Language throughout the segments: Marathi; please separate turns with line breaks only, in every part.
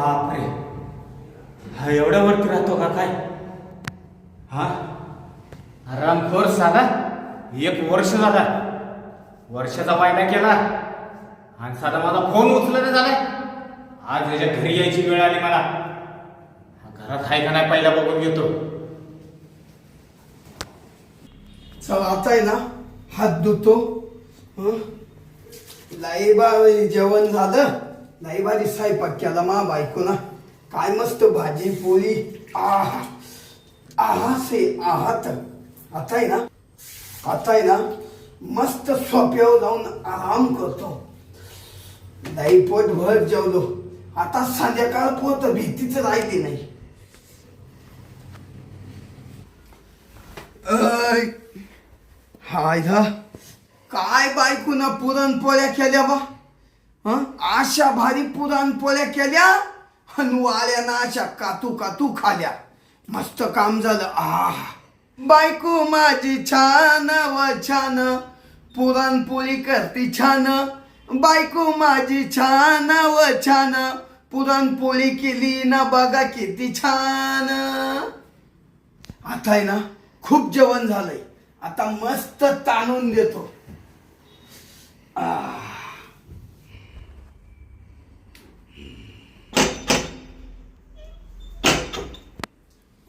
बापरे, हा एवढ्या वरती राहतो का काय? हा आरामखोर साधा 1 वर्ष झाला, वर्षाचा वायदा केला आणि साधा माझा फोन उचलत झालाय. आज त्याच्या घरी यायची वेळ आली मला. घरात आहे का नाही पहिला बघून घेतो.
चल आता आहे ना हात धुतो. लाईबा जेवण झालं, लाईबारी स्वयंपाक केला मा बायको ना. काय मस्त भाजी पोळी. आहा आहा से आहात. आता आहे ना मस्त सोप्यावर जाऊन आराम करतो. लाई पोट भर जेवलो. आता संध्याकाळ पोत भीतीच राहिली नाही. हाय हा काय बायकोना पुरणपोळ्या केल्या बा. अशा भारी पुरणपोळ्या केल्या आणि वाळ्यानं अशा कातू कातू खाल्या. मस्त काम झालं. बायको माझी छान व छान, पुरणपोळी करती छान. बायको माझी छान व छान, पुरणपोळी केली ना बघा किती छान. आता आहे ना खूप जेवण झालंय. आता मस्त ताणून देतो.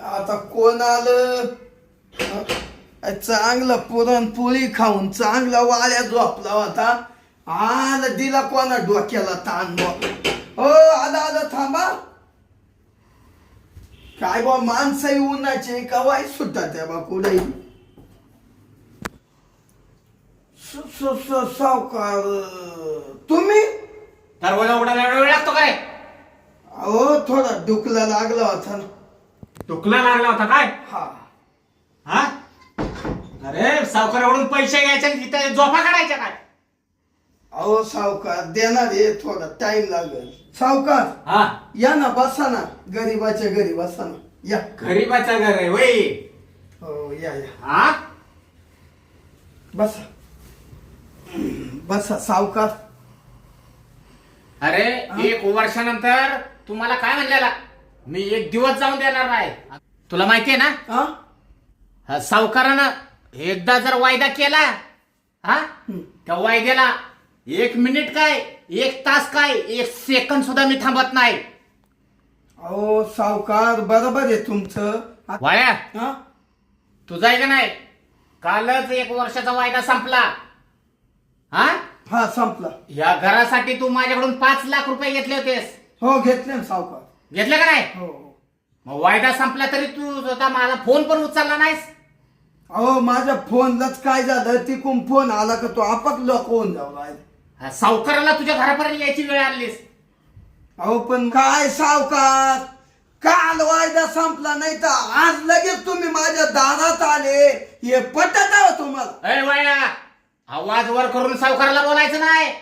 आता कोण आलं? चांगलं पुरणपोळी खाऊन चांगला वाळ्या झोपला होता. आला दिला कोणा डोक्याला ताण. हो आला थांबा. काय बा माणसं उन्हाचे कवाय सुटतात बा कुठेही. सावकार तुम्ही?
दरवाजा उघडायला एवढा वेळ लागतो काय?
अहो थोडा डुकला लागला होता ना.
टुकला लागला होता काय? हा अरे सावकाराकडून पैसे घ्यायचे आणि तिथे झोपा काढायच्या काय?
अहो सावकार देणार आहे, थोडा टाइम लागेल. सावकार
हा
या ना बसा ना. गरीबाच्या घरी बसा ना. या.
गरीबाचं घर आहे वय.
हो या या
हा
बसा. बसा सावकार.
अरे 1 वर्षानंतर तुम्हाला काय म्हणलेला मी 1 दिवस जाऊन देणार नाही. तुला माहितीये ना सावकारानं एकदा जर वायदा केला त्या वायद्याला 1 मिनिट काय 1 तास काय 1 सेकंद सुद्धा मी थांबत नाही.
अहो सावकार बरोबर आहे तुमचं.
वाया तुझा आहे का नाही? कालच 1 वर्षाचा वायदा संपला.
हा संपला.
या घरासाठी तू माझ्याकडून 5 लाख रुपये घेतले होतेस.
हो घेतले ना सावकार.
घेतले का नाही?
हो.
मग वायदा संपला तरी तू स्वतः माझा फोन पण उचलला नाहीस.
अहो माझ्या फोनलाच काय झालं, तिकून फोन आला का तो आपक लॉक होऊन जाऊ.
सावकाराला तुझ्या घरापर्यंत यायची वेळ आणलीस.
अहो पण काय सावकार, काल वायदा संपला नाही तर आज लगेच तुम्ही माझ्या दारात आले. हे पटत आहे तुम्हाला?
अरे वाया आवाज वर करून सावकाराला बोलायचं नाही.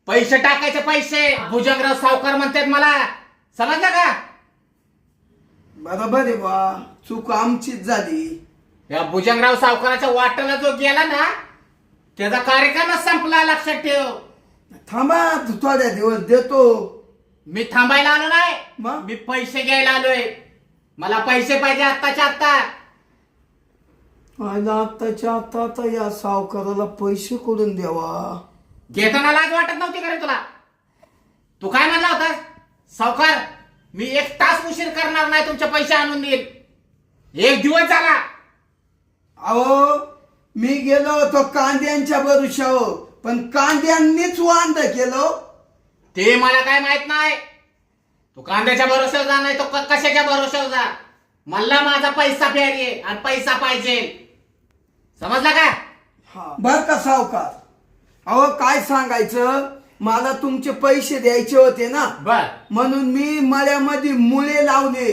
पैसे टाकायचे पैसे. भुजंगराव सावकार म्हणतात मला. समजलं का?
बरोबर आहे बा, चूक आमचीच झाली.
या भुजंगराव सावकाराच्या वाटेला जो गेला ना त्याचा कार्यक्रमच संपला. लक्षात ठेव.
थांबा थोड्या दिवस देतो.
मी थांबायला आलो नाही,
मग?
मी पैसे घ्यायला आलोय. मला पैसे पाहिजे आत्ताच्या आत्ता.
आत्ताच्या आता या सावकाराला पैसे कुठून द्यावा?
घेताना लाज वाटत नव्हती का रे तुला? तू काय म्हणला होता? सावकार मी 1 तास उशीर करणार नाही, तुमचे पैसे आणून देईल. 1 दिवस झाला.
अहो मी गेलो होतो कांद्यांच्या भरोशावर, पण कांद्यांनीच वांद केलं.
ते मला काय माहित नाही. तू कांद्याच्या भरोश्यावर जा, नाही तो कशाच्या भरोश्यावर जा. मला माझा पैसा प्यारी आहे आणि पैसा पाहिजे. समजला का?
बर का सावकार. अहो काय सांगायचं, मला तुमचे पैसे द्यायचे होते ना.
बर
म्हणून मी मळ्यामध्ये मुळे लावले.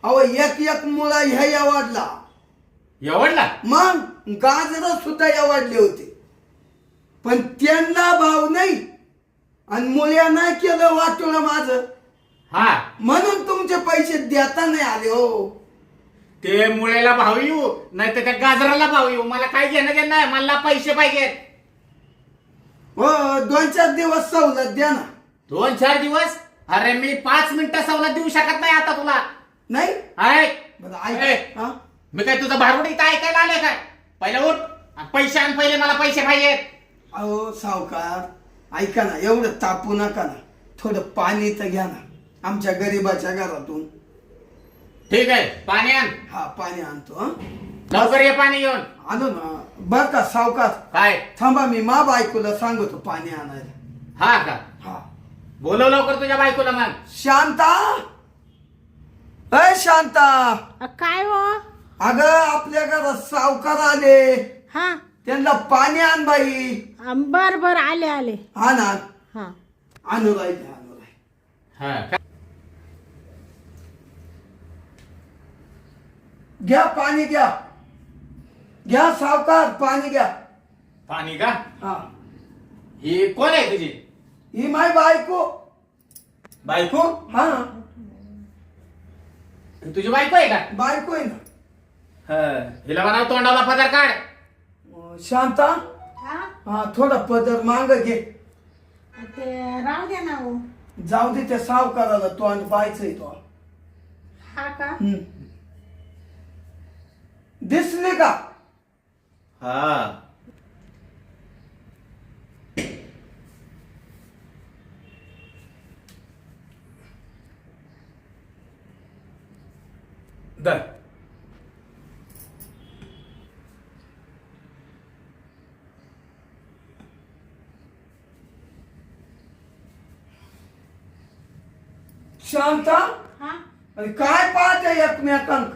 अहो एक मुळा ह्या वाढला.
एवढला?
मग गाजर सुद्धा एवढले होते, पण त्यांना भाव नाही आणि मुळ्या नाही केलं वाटोळं माझं. म्हणून तुमचे पैसे देता नाही आले. हो
ते मुळेला भाव येऊ नाही तर त्या गाजराला भाव येऊ, मला काय घेणं देणं नाही. मला पैसे पाहिजेत.
हो 2-4 दिवस सवलत द्या ना.
2-4 दिवस अरे मी 5 मिनिटं सवलत देऊ शकत नाही आता तुला.
नाही
ऐक
बरं
ए,
ऐक हा?
मी काय तुझं भारुड इथं ऐकायला आले काय? पहिलं उठ आणि पैसे आण, पहिले मला पैसे पाहिजेत.
अहो सावकार ऐका ना, एवढं तापू नका ना, थोडं पाणी तर घ्या ना आमच्या गरीबाच्या घरातून.
ठीक आहे, पाणी आण.
हा पाणी आणतो हा.
लवकर ये पाणी घेऊन.
आलो ना. बर का सावकार,
काय?
थांबा मी मा बायकोला सांगतो पाणी आणायला.
हा का?
हा.
बोलव लवकर तुझ्या बायकोला मग.
शांता, अय शांता,
काय हो?
अगं आपल्या घरात सावकार आले,
हा
त्यांना पाणी आण बाई.
बर बर आले आले.
हा ना,
हा
आणू राहिले आणू राहिले.
हा का?
घ्या पाणी घ्या, घ्या सावकार पाणी घ्या.
पाणी का?
हा,
ही कोण आहे तुझी
ही माय बायको.
बायको?
हा
तुझी बायको आहे का?
बायको आहे ना.
हिला म्हणाव तोंडाला पदर काढ.
शांता,
हा
हा थोडा पदर मांग घे.
ते राहू द्या ना हो.
जाऊ दे त्या सावकाराला तोंड पाहायचंय तो.
हा का?
हम्म. दिसले का?
हा दर.
शांता,
हा
अरे काय पाहते एकमेकांक?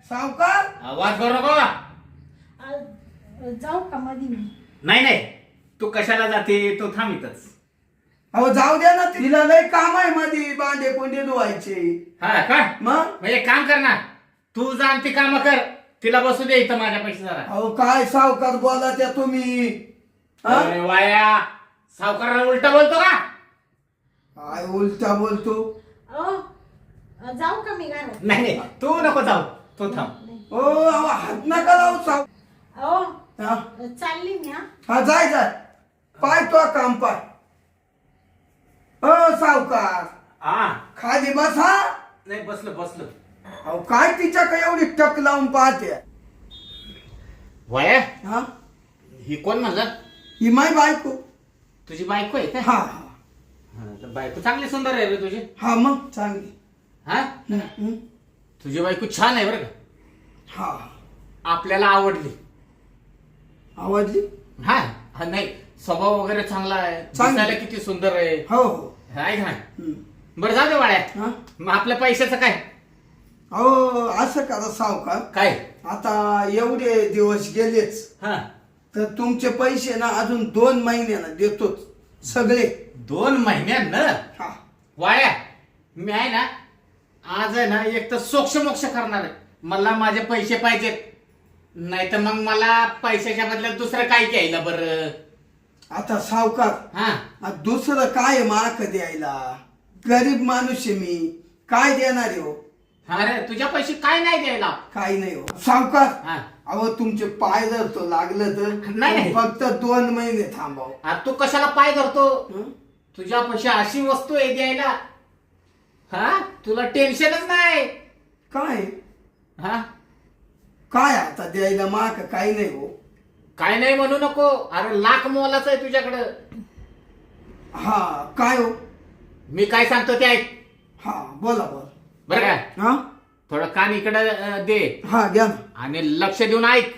सावकार,
आवाज करू नको.
जाऊ का मध्ये मी?
नाही नाही, तू कशाला जाते? तो थांब इथंच.
अहो जाऊ द्या ना, तिला लय काम आहे मध्ये भांडे कोंडे धुवायचे.
हा का?
मग
म्हणजे काम कर ना, तू जा आणि ती काम कर. तिला बसू दे इथं माझ्या पैसे जरा.
अहो काय सावकार बोला त्या तुम्ही हा?
अरे वाया, सावकाराला उलटा बोलतो का?
काय उलटा बोलतो?
ओ जाऊ का मी घरात?
नाही नाही, तू नको जाऊ, तू थांब.
ओ अहो हात नका लावू साव.
ओ
हा
चालली मी. हा
हा, जाय जाय, पाय तो काम पाय. ओ सावकार,
हा
खाली बसा.
नाही, बसलो बसलो.
अहो काय तिच्याकडे एवढी टक लावून पाहते?
वाया,
हा,
ही कोण म्हणलं?
ही माय बायको.
तुझी बायको आहे का?
हा
हा, तर बायको चांगली सुंदर आहे रे तुझी.
हा मग चांगली.
हा,
हम्म.
तुझी बायको छान आहे बरं का,
हा,
आपल्याला आवडली.
आवडली.
हा हा, नाही स्वभाव वगैरे चांगला आहे,
चांगली.
दिसायला किती सुंदर आहे.
हो हो.
आहे का?
हम्म.
बरं जाऊ दे वाड्या,
हा,
मग आपल्या पैशाचं काय?
अहो असं करा सावकार,
काय?
आता एवढे दिवस गेलेच
हा,
तर तुमचे पैसे ना अजून 2 महिन्यानं देतोच सगळे.
2 महिन्यानं?
हा,
वाड्या, मी आहे ना आज आहे ना एक तर सोक्ष मोक्ष करणार आहे. मला माझे पैसे पाहिजेत, नाही तर मग मला पैशाच्या बदल्यात दुसरं काय घ्यायला बरं.
आता सावकार,
हा,
दुसरं काय मार्क द्यायला? गरीब माणूस आहे मी, काय देणार आहे हो?
अरे तुझ्या पैसे काय नाही द्यायला.
काय नाही हो सावकार.
हा,
अहो तुमचे पाय जर तो लागलं तर
नाही.
फक्त 2 महिने थांबाव.
अरे तू कशाला पाय धरतो?
हं?
तुझ्या पैसे अशी वस्तू आहे द्यायला, हा तुला टेन्शनच नाही.
काय
हा,
काय आता द्यायला मार्क काही नाही हो.
काय नाही म्हणू नको. अरे लाख मोलाच आहे तुझ्याकडं.
हा काय हो?
मी काय सांगतो ते ऐक
हा बोला बोला.
बरं का.
हा
थोडं कान इकडं दे
हा घ्या ना.
आणि लक्ष देऊन ऐक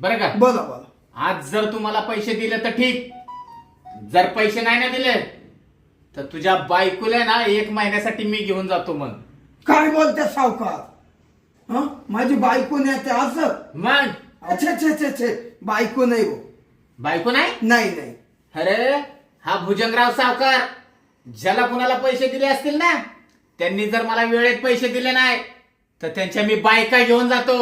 बरं का.
बोला बोला.
आज जर तुम्हाला पैसे दिले तर ठीक, जर पैसे नाही ना दिले तर तुझ्या बायकोला ना 1 महिन्यासाठी मी घेऊन जातो. मग
काय बोलते सावकार? हा माझी बायको नेते असं?
मग
अच्छे छे छे छे, बायको नाही हो.
बायको नाही?
नाही नाही.
अरे हा भुजंगराव सावकार, ज्याला कुणाला पैसे दिले असतील ना, त्यांनी जर मला वेळेत पैसे दिले नाही तर त्यांच्या मी बायका घेऊन जातो.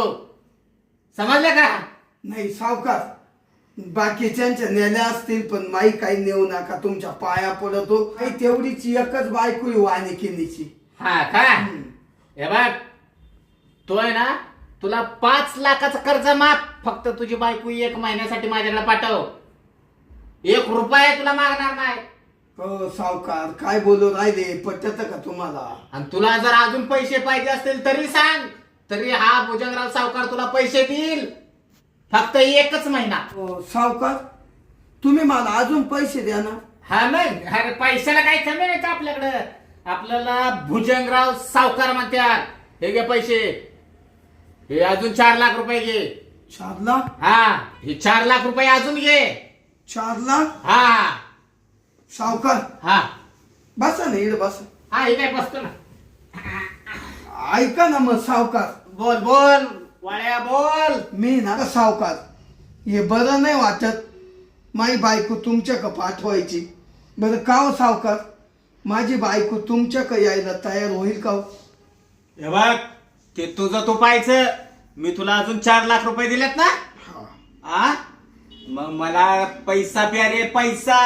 समजलं का?
नाही सावकार, बाकीच्यांच्या नेल्या असतील पण माई काही नेऊ नका, तुमच्या पाया पडतो. काही तेवढीच एकच बायको आहे वानिकिनीची.
हा का? हे बघ, तो आहे ना, तुला 5 लाखाचं कर्ज माफ. फक्त तुझी बायको 1 महिन्यासाठी माझ्याकडे पाठव. 1 रुपया तुला मागणार नाही.
हो सावकार काय बोलू राहिले पटत का तुम्हाला?
आणि तुला जर अजून पैसे पाहिजे असतील तरी सांग, तरी हा भुजंगराव सावकार तुला पैसे देईल, फक्त 1च महिना.
हो, सावकार तुम्ही मला अजून पैसे द्या ना.
हा मग अरे पैशाला काही कमी नाही का आपल्याकडं? आपल्याला भुजंगराव सावकार म्हणतात. हे घे पैसे, हे अजून 4 लाख रुपये घे.
4 लाख?
हा हे 4 लाख रुपये अजून घे.
4 लाख?
हा
सावकार
हा
बसा ना इकडे बसा.
हा हे काय बसतो ना.
ऐका ना मग सावकार.
बोल बोल वाळ्या बोल.
मी ना सावकार हे बरं नाही वाटत माझी बायको तुमच्याकडे पाठवायची. बरं का हो सावकार, माझी बायको तुमच्याकडे यायला तयार होईल का हो?
हे बघ ते तुझं तू पाहायचं. मी तुला अजून 4 लाख रुपये दिलेत ना. आ मग मला पैसा प्यारे, पैसा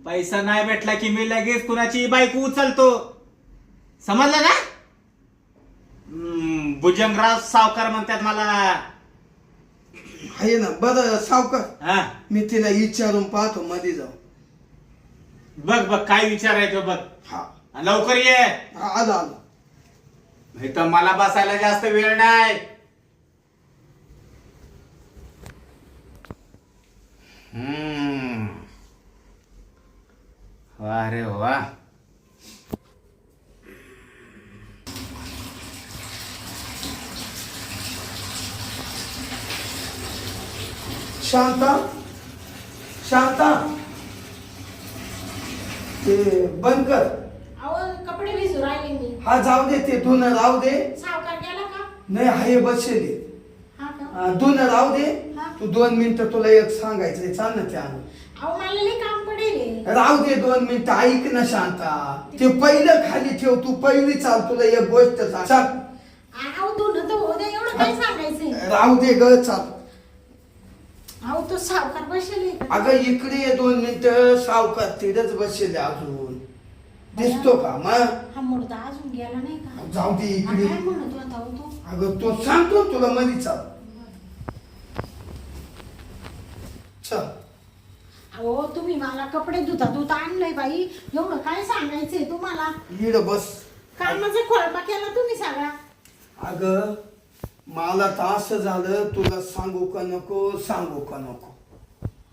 पैसा नाही भेटला की मी लगेच कुणाची बायको उचलतो, समजलं ना. भुजंगराव सावकार म्हणतात मला.
आहे ना. बरं सावकार
हा
मी तिला विचारून पाहतो मध्ये जाऊ.
बघ बघ काय विचारायचं बघ.
हा
लवकर ये.
आलो आलो.
नाही तर मला बसायला जास्त वेळ नाही. वा रे वा.
शांता शांता ते बंद कर.
अहो कपडे भिजू राहिले मी.
हा जाऊ दे, ते धुणं राहू दे.
सावकार गेला का?
नाही आहे बसले.
हा का?
धुणं राहू दे.
हा.
तू 2 मिनिटं तुला एक सांगायचंय, चाल ना त्या.
अहो मला लई काम पडेल.
राहू दे 2 मिनिटं, ऐक ना शांता. ते पहिलं खाली ठेव, तू पहिली चाल, तुला एक गोष्ट सांग. चाल.
अहो धुणं तर होऊ दे, एवढं काय सांगायचंय?
राहू दे ग, चाल.
अहो तो सावकार बसले.
अगं इकडे ये 2 मिनिटं. सावकार तिथेच बसले अजून. दिसतो का मग?
हा मुर्दा अजून गेला नाही का?
जाऊ दे
हा,
इकडे.
काय म्हणत होता हो तो?
अगं तो सांगतो तुला मध्ये, चाल. चल.
अहो तुम्ही मला कपडे धुता आणलंय बाई, एवढं काय सांगायचंय तुम्हाला?
इड बस.
कामाचा खोळपा केला तुम्ही सगळा.
अगं मला तर असं झालं, तुला सांगू का नको, सांगू का नको.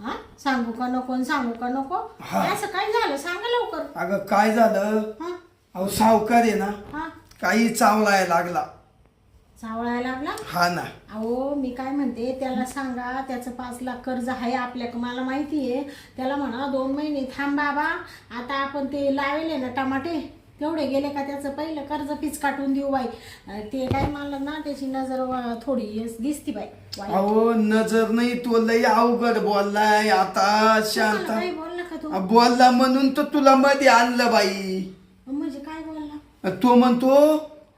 हा सांगू का नको आणि सांगू का नको?
हा.
असं काय झालं सांगा लवकर.
अगं काय झालं,
हा
अहो सावकार आहे ना,
हा
काही चावलाय लागला.
चावळायला लागला.
हा ना.
अहो मी काय म्हणते, त्याला सांगा त्याचं 5 लाख कर्ज आहे आपल्याकडं, मला माहिती आहे. त्याला म्हणा 2 महिने थांब बाबा, आता आपण ते लावले ना टमाटे, तेवढे गेले का त्याचं पहिलं कर्ज पीच काटून देऊ बाई. ते काय मला ना त्याची नजर थोडी दिसती बाई वाईट.
अहो नजर नाही, तो लई अवघड बोललाय आता.
तुम्हाला
शांत
काय बोलला का तो?
बोलला म्हणून तर तुला मध्ये आणलं बाई.
म्हणजे काय बोलला?
तो म्हणतो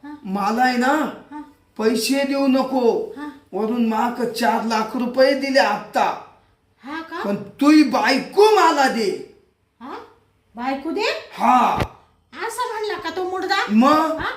हा.
मला आहे ना
हा
पैसे देऊ नको,
हा
वरून माक 4 लाख रुपये दिले आत्ता,
हा का?
पण तुही बायको मला दे.
हा बायको दे.
हा
असं म्हणला का तो मुर्दा?
मग
हा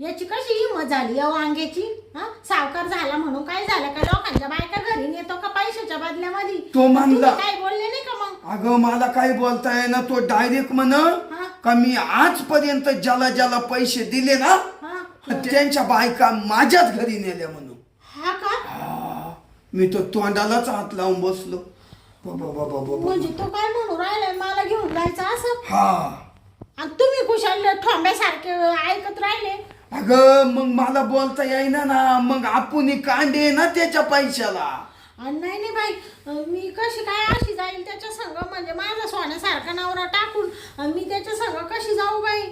याची कशी हिंमत झाली या वांग्याची? हा सावकार झाला म्हणून काय झालं का? लोकांच्या बायका घरी नेतो का पैशाच्या बदल्यामध्ये?
तो म्हणला.
तुम्ही काय बोलले नाही का मग?
अगं मला काय बोलताय ना, तो डायरेक्ट म्हण
हा
का मी आजपर्यंत ज्याला ज्याला पैसे दिले ना
हा
त्यांच्या बायका माझ्याच घरी नेल्या म्हणून.
हा का?
हा, मी तो तोंडालाच हात लावून बसलो. बाबा बाबा बाबा.
म्हणजे तो काय म्हणून राहिलाय मला घेऊन जायचं असं?
हा
आणि तुम्ही कुशाल ठोंब्यासारखे ऐकत राहिले.
अगं मग मला बोलता येईना ना, मग आपण कांडे ना त्याच्या पैशाला.
आणि नाही नाही बाई, मी कशी काय अशी जाईल त्याच्या संग? म्हणजे माझा सोन्यासारखा नवरा टाकून मी त्याच्या संग कशी जाऊ बाई?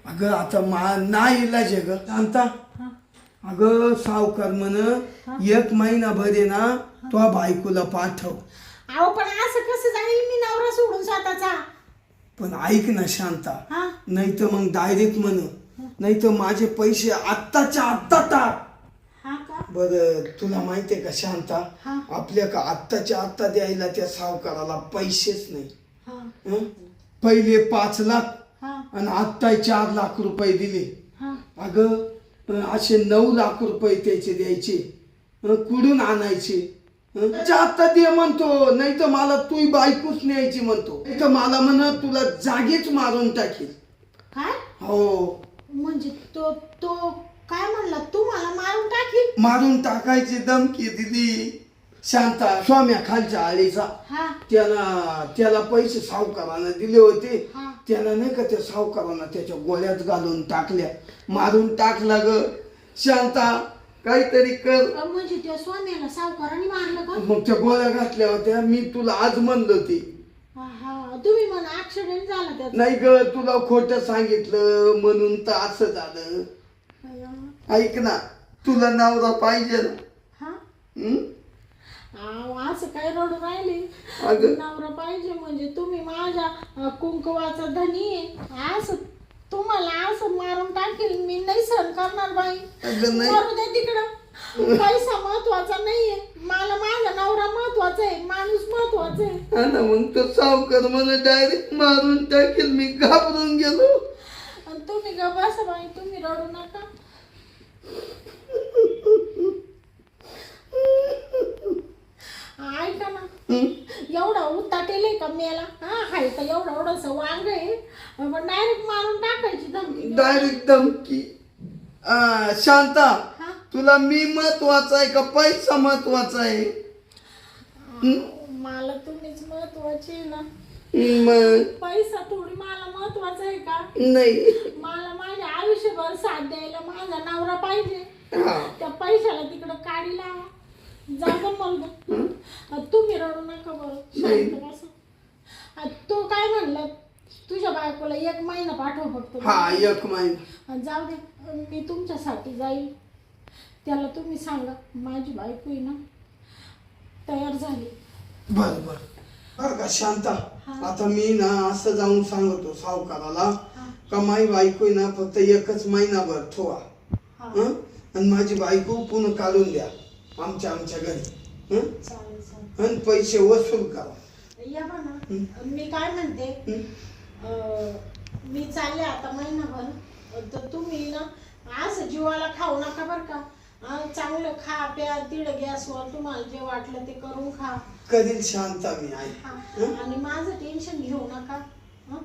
अगं आता नाही इलाज आहे ग शांता.
हा
अगं सावकार म्हण 1 महिनाभर आहे ना तो बायकोला पाठव.
अहो पण असं कसं जाईल मी नवरा सोडून स्वतःचा?
पण ऐक ना शांता,
हा
नाही तर मग डायरेक्ट म्हण, नाही तर माझे पैसे आत्ताच्या आत्ता टाक.
हा का?
बर तुला माहितीये का शांता,
हा.
आपल्या का आत्ताच्या आत्ता द्यायला त्या सावकाराला पैसेच नाही.
हा
हं? पहिले 5 लाख
हा
आणि आत्ता 4 लाख रुपये दिले.
हा
अगं असे 9 लाख रुपये त्याचे द्यायचे. कुठून आणायचे? आता दे म्हणतो, नाही तर मला तू बायकोच न्यायची म्हणतो, नाही तर मला म्हण तुला जागीच मारून टाकील.
काय
हो,
म्हणजे तो तो काय म्हणला, तू मला मारून टाकील?
मारून टाकायची धमकी दिली. शांता स्वाम्या खालच्या आळीचा,
हा
त्याला पैसे सावकारानं दिले होते.
हा.
त्यानं नाही का त्या सावकारानं त्याच्या गोळ्यात घालून टाकल्या, मारून टाकला ग. शांता काहीतरी कर.
म्हणजे त्या स्वाम्याला सावकाराने मारलं का?
मग त्या गोळ्या घातल्या होत्या. मी तुला आज म्हणलं होती.
हा, तुम्ही म्हणा ऍक्सिडेंट झाला त्याचा.
नाही ग, तुला खोटं सांगितलं म्हणून तर असं झालं. ऐक ना, तुला नवरा पाहिजे ना.
हा
हं?
असं काय रडू राहिले?
अगं.
नवरा पाहिजे म्हणजे तुम्ही माझ्या कुंकवाचा धनी आहे, असं तुम्हाला असं मारून टाकेल मी नाही सहन करणार बाई.
अगं नाही.
मारू दे तिकडं, पैसा महत्वाचा नाहीये मला, माझा नवरा महत्वाचा आहे, माणूस महत्वाचा आहे.
हा ना, मग तो सावकार मला डायरेक्ट मारून टाकेल. मी घाबरून गेलो.
आणि तुम्ही ग बसा बाई, तुम्ही रडू नका. ऐका ना, एवढा उताटेले का मेला? हा हाय तर एवढं एवढंस वांग आहे, पण डायरेक्ट मारून टाकायची धमकी.
डायरेक्ट धमकी. शांता,
हा?
तुला मी महत्वाचा आहे का पैसा महत्वाचा आहे?
मला तुम्हीच महत्वाची आहे ना.
मग
पैसा थोडी मला महत्वाचा आहे का?
नाही.
मला माझ्या आयुष्यभर साथ द्यायला माझा नवरा पाहिजे.
हा.
त्या पैशाला तिकडं काढी लावा, जाऊ मला. तुम्ही रडू नका बरं, शांत बसा. तो काय म्हणला, तुझ्या बायकोला 1 महिना पाठव फक्त.
हा, 1 महिना.
जाऊ दे, मी तुमच्यासाठी जाईल. त्याला तुम्ही सांगा माझी बायको आहे ना तयार झाली.
बर बर बर का शांता, आता मी ना असं जाऊन सांगतो सावकाराला का माझी बायको आहे ना फक्त 1च महिनाभर ठेवा. हं? आणि माझी बायको पुन्हा काढून द्या आमच्या घरी. हं?
चालेल चालेल.
आणि पैसे वसूल करा.
या ना, मी काय म्हणते, मी चालले आता महिनाभर, तर तुम्ही ना असं जीवाला खाऊ नका बरं का. चांगलं खा प्या, तिड गॅसवर तुम्हाला जे वाटलं ते करून खा.
कधीच शांता मी आहे.
आणि माझं टेन्शन घेऊ नका.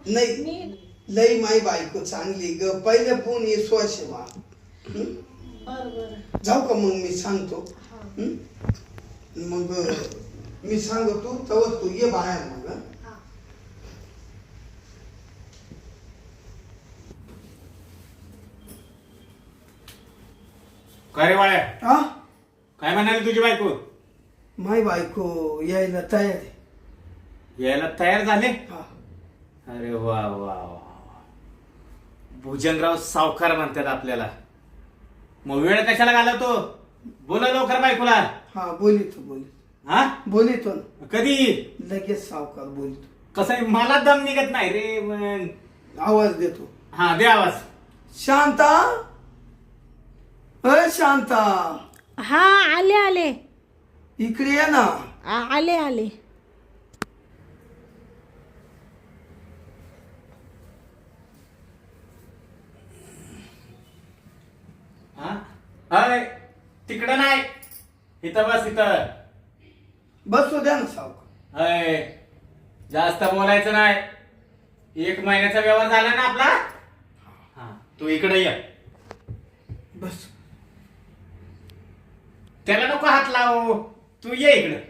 नाही,
मी
लई माई बायको चांगली ग, पहिले फोन विश्वास आहे मा.
बरोबर
जाऊ का मग मी सांगतो. हं? मग मी सांगतो तेव्हा तू ये बाहेर मग. हं?
काय रे बाळ्या,
हा,
काय म्हणाली तुझी बायको?
माई बायको यायला तयार आहे.
यायला तयार झाले?
हा.
अरे वा वा वा, भुजंगराव सावकार म्हणतात आपल्याला. मग वेळ कशाला घालवतो, बोला लवकर बायकोला.
हा, बोलितो
हा,
बोलितो ना.
कधी?
लगेच सावकार बोलितो.
कसं आहे, मला दम निघत नाही रे. मग
आवाज देतो.
हा, दे आवाज.
शांता, अरे शांता,
हा, आले आले
इकडे ये ना.
आले आले.
हा, अय, तिकडं नाही, इथं बस, इथं
बसू द्या ना सावकार.
अय, जास्त बोलायचं नाही. 1 महिन्याचा व्यवहार झाला ना आपला. हा, तू इकडे ये.
बस.
त्याला नको हात लावू, तू ये इकडं.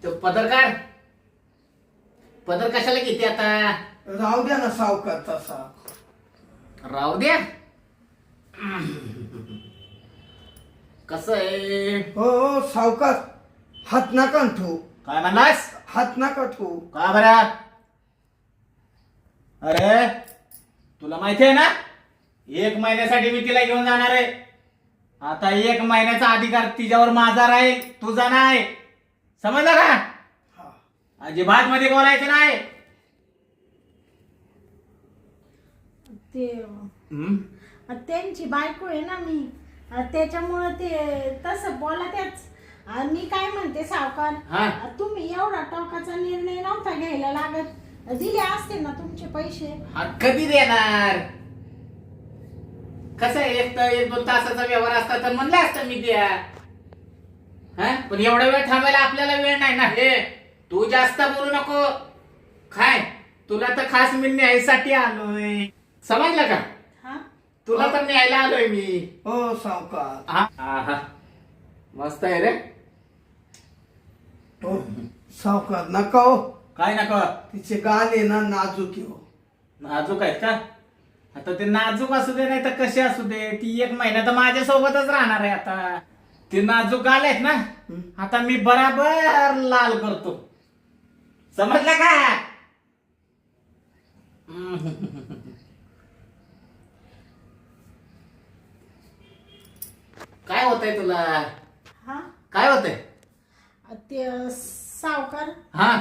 तो पदर काढ. पदर कशाला घेते आता?
राहू द्या ना सावकार तसा.
राहू द्या. कसं आहे?
हो सावकार, हात नका ठेवू.
काय म्हणलास?
हात नका ठेवू.
का बरं? अरे, तुला माहिती आहे ना, 1 महिन्यासाठी मी तिला घेऊन जाणार आहे. आता 1 महिन्याचा अधिकार तिच्यावर माझा राहील, तुझा नाही. समजलं का?
हा.
अजिबात मध्ये बोलायचं नाही.
त्यांची बायको आहे ना मी, त्याच्यामुळं ते तसं बोलतेच. मी काय म्हणते सावकार, तुम्ही एवढा टोकाचा निर्णय नव्हता घ्यायला लागत, दिले असते ना तुमचे पैसे.
कधी देणार? कसं आहे, एक दोन तासाचा व्यवहार असता तर म्हणलं असतं मी द्या. हा पण एवढा वेळ थांबायला आपल्याला वेळ नाही ना. हे तू जास्त बोलू नको. काय तुला तर खास मी न्यायसाठी आलोय, समजलं का?
हा
तुला तर न्यायला आलोय मी.
हो सावकार.
हा हा मस्त आहे रे.
हो सावकार नका हो,
काय नको?
तिचे गाल आहे ना नाजूक आहे हो.
नाजूक आहेत का? आता ते नाजूक असू दे नाही तर कसे असू दे, ती 1 महिना तर माझ्या सोबतच राहणार आहे. आता ते नाजूक गाल आहेत ना, आता मी बराबर लाल करतो, समजलं का? काय होतंय तुला?
हा
काय होतंय?
ते सावकार
हा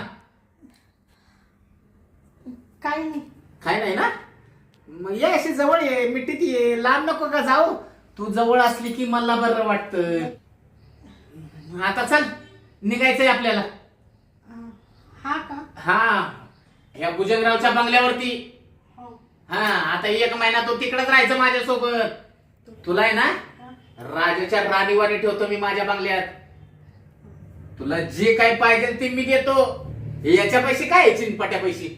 काही नाही.
काय नाही ना, मग ये अशी जवळ ये, मिठीत ये, लांब नको का जाऊ. तू जवळ असली की मला बरं वाटतं. आता चल, निघायचंय आपल्याला.
हा का?
हा ह्या भुजंगरावच्या बंगल्यावरती.
हो.
हा आता 1 महिना तू तिकडेच राहायचं माझ्यासोबत. तुला आहे ना राजाच्या राणीवाणी ठेवतो मी माझ्या बंगल्यात. तुला जे काही पाहिजे ते मी देतो. याच्या पैसे काय आहे, चिनपाट्या पैसे?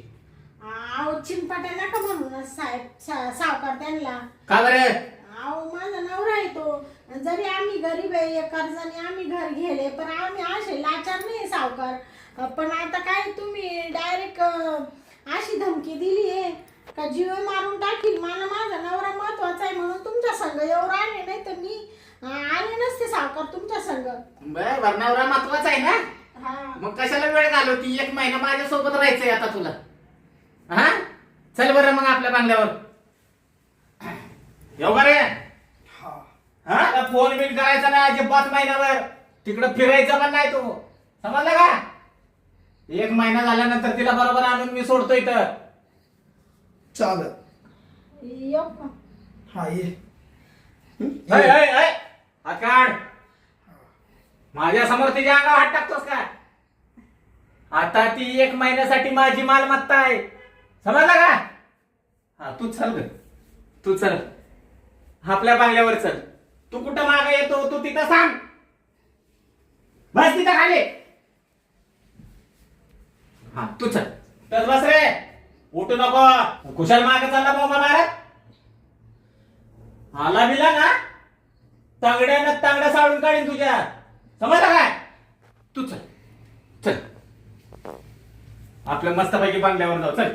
अहो चिंपाट्या नका म्हणून साहेब, सावकार त्यांना.
का बरं?
अहो माझा नवरा आहे तो. जरी आम्ही गरीब आहे, कर्जाने आम्ही घर घेले, पण आम्ही असे लाचार नाही सावकार. पण आता काय तुम्ही डायरेक्ट अशी धमकी दिली आहे का जीव मारून टाकील. मला माझा नवरा महत्वाचा आहे म्हणून तुमच्या संग एवढं आले, नाही तर मी आले नसते सावकार तुमच्या संग.
बर नवरा महत्वाचा आहे ना,
हा
मग कशाला वेळ घालवती? 1 महिना माझ्या सोबत राहायचंय आता तुला. हा चल बरं मग आपल्या बंगल्यावर येऊ का रे? हा फोन बिन करायचा ना अजिबात महिन्यावर. तिकडं फिरायचं पण नाही तू, समजलं का? 1 महिना झाल्यानंतर तिला बरोबर आणून मी सोडतो इथं.
चालत.
येऊ का?
हा ये.
हात काढ. माझ्या समोर तिच्या अंगावर हात टाकतोस का? आता ती 1 महिन्यासाठी माझी मालमत्ता आहे, समजलं का? हा तू चल ग, तू चल आपल्या बंगल्यावर चल. तू कुठं मागे येतो तू तिथं सांग, बस तिथं खाली. हा तू चल तर बस रे, उठू नको. कुशाल मागे चालला बाबा मारत. आला बिला ना तांगड्यानं तांगड्या साळून काढीन तुझ्या, समजलं काय? तू चल चल आपल्या मस्तपैकी बंगल्यावर जाऊ. चल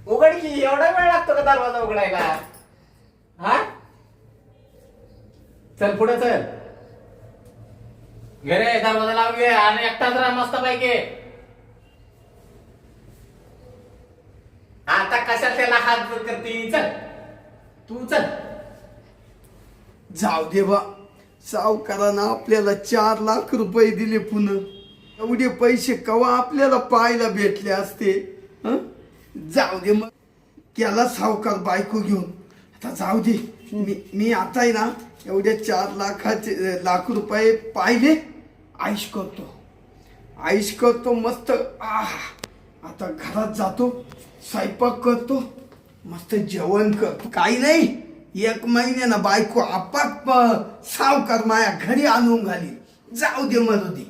उघड की, एवढा वेळ लागतो का दरवाजा उघडायला? हा चल पुढे चल. घे रे दरवाजा लावून घे आणि एकटाच राहा मस्तपैकी. आता कशाला त्याला हात करते? चल तू चल.
जाऊ दे बा, सावकारानं आपल्याला 4 लाख रुपये दिले पुन्हा. एवढे पैसे कवा आपल्याला पाहायला भेटले असते. हं? जाऊ दे मग, केला सावकार बायको घेऊन. आता जाऊ दे, मी आता आहे ना एवढे 4 लाख रुपये पाहिले, आईश करतो मस्त. आता घरात जातो, स्वयंपाक करतो, मस्त जेवण करतो. काही नाही, 1 महिन्यानं बायको आपाप सावकार माया घरी आणून घाली. जाऊ दे मरू दे.